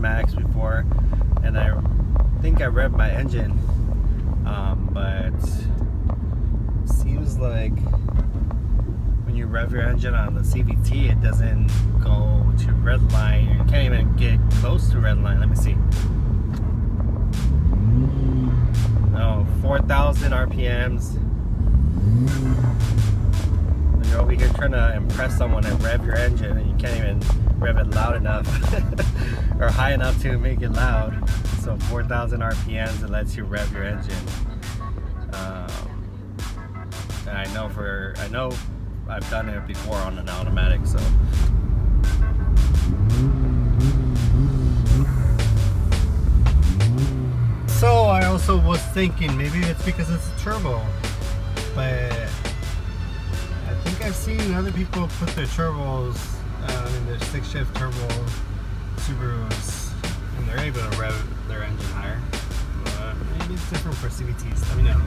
automatics before, and I think I revved my engine, but seems like when you rev your engine on the CVT, it doesn't go to red line. You can't even get close to red line. Let me see. No, 4,000 RPMs. And you're over here trying to impress someone and rev your engine, and you can't even rev it loud enough or high enough to make it loud. So 4,000 RPMs, it lets you rev your engine. And I know I've done it before on an automatic, so. So I also was thinking maybe it's because it's a turbo, but I think I've seen other people put their turbos in their 6-shift turbo Subarus, and they're able to rev their engine higher. Maybe it's different for CVTs. Let me know.